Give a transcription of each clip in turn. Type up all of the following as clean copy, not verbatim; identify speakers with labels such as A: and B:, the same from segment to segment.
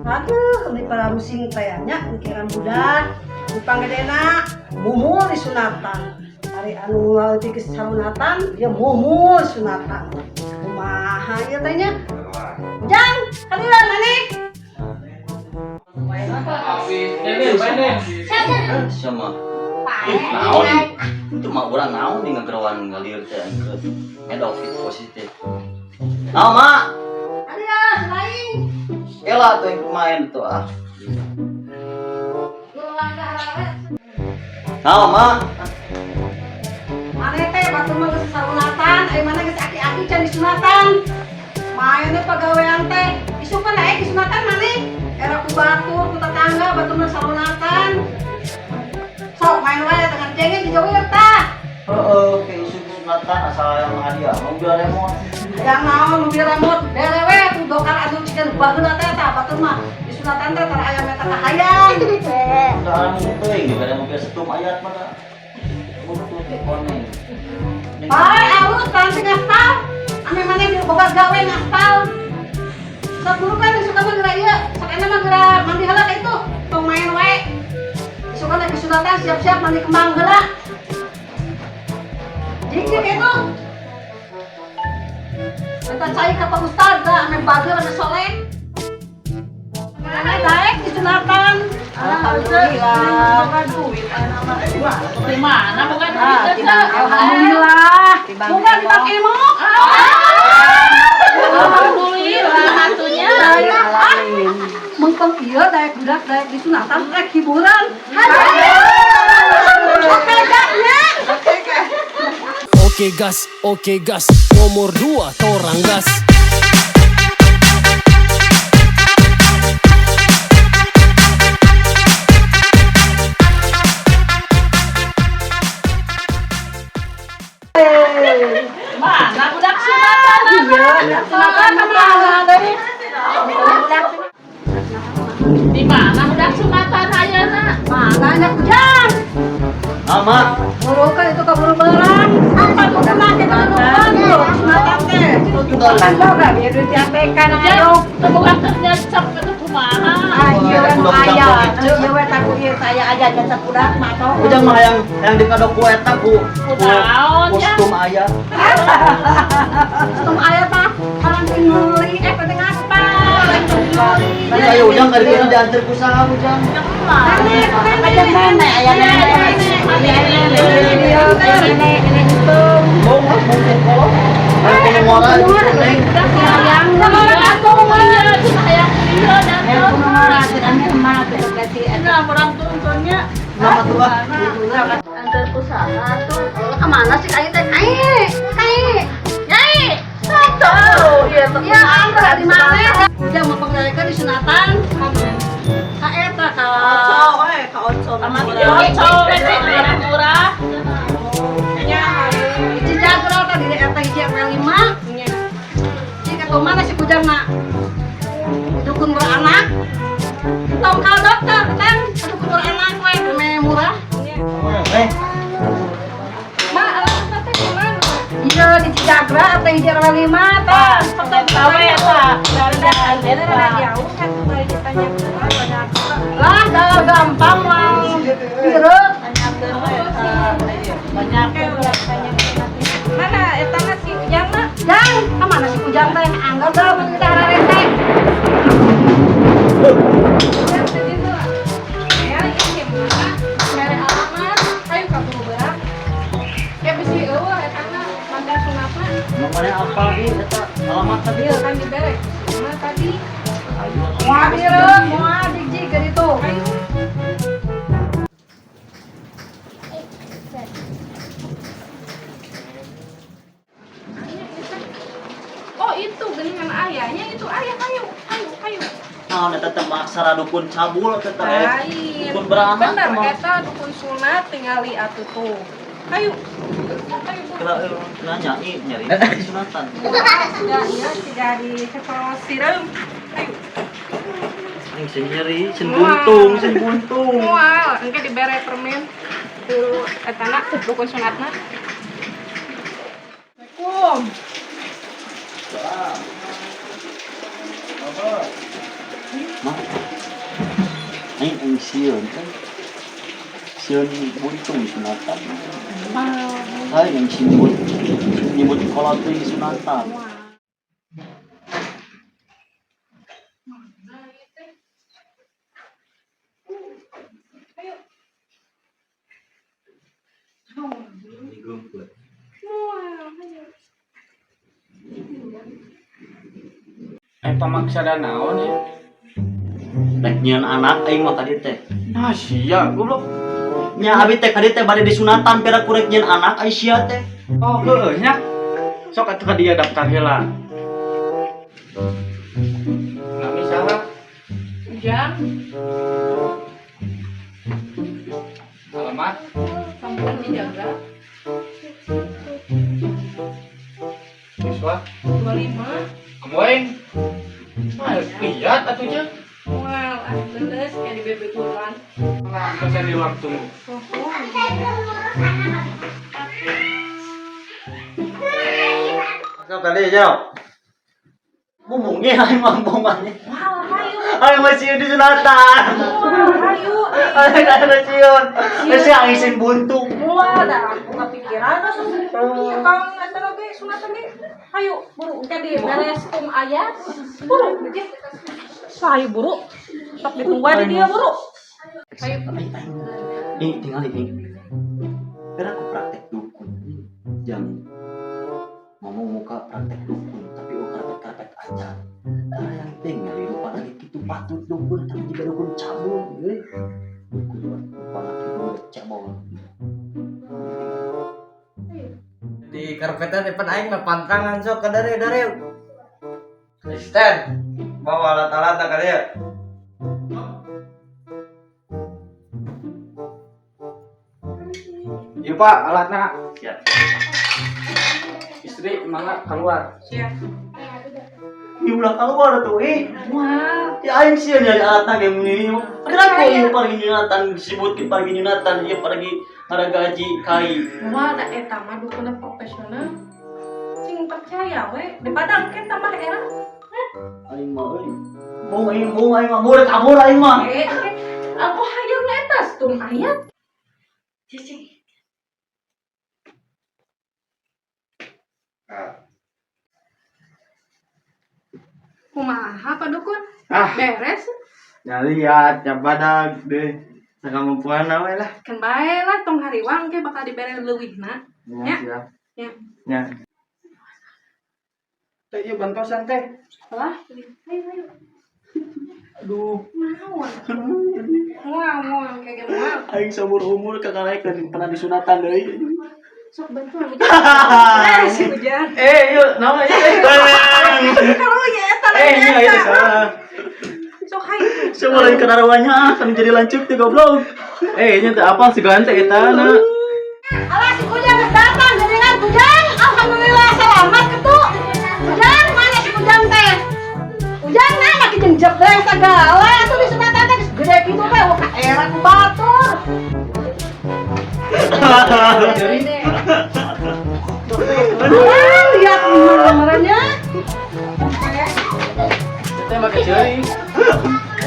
A: Aduh, ini para rusing kayaknya pikiran budak. Dipanggedena mumul di sunatan. Hari anu ngaleuti ke sarunatan, ya mumul sunatan. Kumaha ieu teh nya? Jang, hadiran maneh.
B: Sama naon itu mah urang naon di ngagerawan ngalir teh edok positif. Naon mak?
A: Hadiran lain.
B: Ela tuh yang main tuh ah. Naon mak?
A: Maneh teh batu mah geus sarunatan, ai maneh geus aki-aki can di sunatan. Main teh pagawean teh, isupan ae di sunatan maneh. Era ku batur, ku tetangga batu mah sarunatan. Sok main wae dengan cengeng di jauh tah.
B: Heeh, ke isu sunatan asal yang hadiah mobil remote.
A: Yang naon mobil remote, derewe ku dokar anu cikeun bageuna teh tah batu mah di sunatan teh tara aya meta kahayang.
B: Udah ada teuing juga ada mobil setum ayat mana. Butuh koneng.
A: Bae alus tan sing ngaspal. Ame maneh boga gawe ngaspal. Saburu kan suka mah geura ieu, sakana mah geura mandi heula ka itu, tong main wae. Suka lagi sunatan siap-siap mandi kembang heula. Jik itu. Minta cai ka Pak Ustaz da ame bageur ame soleh. Ame daek di sunatan. Alhamdulillah. Boga duit aya mah
C: Di mana bukan duit teh?
A: alhamdulillah. Boga dipake mok.
C: Alhamdulillah hantunya.
A: Mengkong ieu daek budak daek di sunatan rek hiburan.
D: Oke gas, nomor 2 torang gas.
C: Mana budak sunatan?
A: Iya, sunatan mana deui?
C: Di mana budak sunatan ayeuna?
A: Mana nya kujang?
B: Nama
A: Burukan itu kaburu barang. Apa tuh kena kita burukan tuh? Sunatan teh. Sunatan boga biar disampaikan ayo.
C: Teu boga kerja cep itu kumaha?
A: Ayo aya. Ayo we takut ieu saya aja jasa budak mah toh.
B: ujang mah yang dikadok ku eta ku
C: Kunaon, Jang?
B: kostum ayat.
A: Tum aya tah orang tinggali penting aspal.
B: Tadi aya ujang ka dieu diantar ku saha ujang?
A: Nenek aya nenek.
B: Oh, mungkin kalau ada muara di kuning. Nama tuh ah.
A: Antar usaha tuh kemana sih kayak teh nyai tahu ya antar di mana udah mau penggeledahan di sunatan ka eta ka
C: Sama Oco, murah.
A: di Jagra tadi di eta hiji MP5 jika kau mana si kujang nak dukun beranak tong ka dokter tang dukun beranak we me murah iya di Cijagra atau di Jagra 5 tah
C: Tahu ya, Pak.
A: jauh kan ditanya lah gampang mang pireuh
C: Banyak
A: mana eta mah si Ujang mah jang ka mana si Ujang teh anggar da mun kita rarete
B: Namanya apa sih? Eta alamat tadi.
A: kan dibere mana tadi
B: Ayo.
A: moal pireuh moal dijig ke ditu
C: Oh itu geningan ayahnya itu ayah kayu.
B: Nah, eta teh maksara dukun cabul eta teh.
E: Lain.
B: Dukun beranak
E: Bener,
B: mah.
E: eta dukun sunat tingali atuh tuh. Kayu.
B: Kira nyanyi nyari di sunatan.
E: Sudah iya tidak di sekolah sireum. Kayu.
B: Ning sing nyeri, sing buntung.
E: Moal, engke dibere permen. Tuh etana dukun sunatna. Assalamualaikum.
B: Mah. Aing sieun kan. Sieun buntung sunatan. Hai yang sinbut. Nyebut kolot teh sunatan.
F: Pamaksa dan naon ya?
B: Rek nyieun anak aing mah tadi teh.
F: Nah sia goblok.
B: Nya abi teh kadi teh bade disunatan pira kurek nyieun anak ai sia teh.
F: Oh heueuh nya. Sok atuh ka dia daftar heula. Nah misalnya
E: Ujang,
F: alamat
E: kampung dijaga
F: siswa
E: 25.
F: amoeng. Nah, lihat atuh nya.
E: Well, geus kayak di bebek bulan.
F: Nah, bisa di ruang tunggu.
B: Sok kali aja. Ngomongnya aing mah bomannya.
E: Wah, hayu.
B: Aing masih disunatan.
E: Wah, hayu.
B: Aing masih. Masih aing buntu.
E: Wah, dah aku kepikiran Kang eta ge sunatan ge. Hayu, buru engke di beres ayat. Buru, begitu. Sayu buru. Sok ditunggu di dia buru. Hayu.
B: Nih tinggal ini. Biar aku praktek dukun. Jangan ngomong muka praktek dukun, tapi karpet aja. Karena yang tinggal di lupa lagi itu patut dukun, tapi juga dukun cabul. Dukun lupa lagi itu cabul.
G: Di karpetan depan aing mah pantangan sok ka dari. Kristen, bawa alat-alat kali ya.
F: Iya Pak, alatnya.
B: Ya.
F: Istri mana keluar.
E: Siap.
B: Ini udah keluar tuh,
E: Wah,
B: ya aing sih nyari alatnya kayak gini. Kenapa ini pergi nyunatan disebut pergi nyunatan, ya pergi ada gaji kai.
E: wah da eta mah dukun profesional. Sing percaya we, daripada engke tambah era.
B: Aing mah euy. Aing mah boleh kabur aing mah.
E: Aku hayang eta tung ayat. Cici. Kumaha Pak Dukun?
F: Ah,
E: Beres?
F: ya lihat, ya badag deh. Sakamampuan we lah.
E: Kan bae lah tong hariwang ke bakal dibere leuwihna.
F: Ya,
E: Ya.
F: siap.
E: Ya.
F: Ya. Teh ieu bantosan teh.
E: Lah, ayo.
B: Aduh,
E: Naon? Mual kayak mual.
B: aing seumur umur kagalekeun pernah disunatan deui.
E: Sok bantu aku. Si hujan.
B: Yuk, naon aja.
E: Kalau ya eta
B: Iya itu salah.
E: Sok hayu.
B: Semua lain kenaruannya kan jadi lanjut tuh goblok.
F: Nya teh apa si gante eta na.
A: Alah si Kujang datang jaringan Kujang. Alhamdulillah selamat ketu. Kujang mana si Kujang teh? Kujang nah makin jenjebreng segala tuh di sunatan teh gede gitu teh wah era ku batur. Lihat nomornya.
F: Teh make ceuring.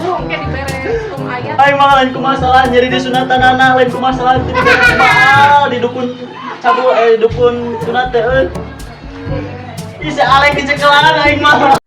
E: Burung ke dibere tung ayat.
B: Aing mah lain ku masalah jadi disunatan anak lain ku masalah jadi mahal di dukun cabul dukun sunat teh euy. Ih, alek dicekelan aing mah.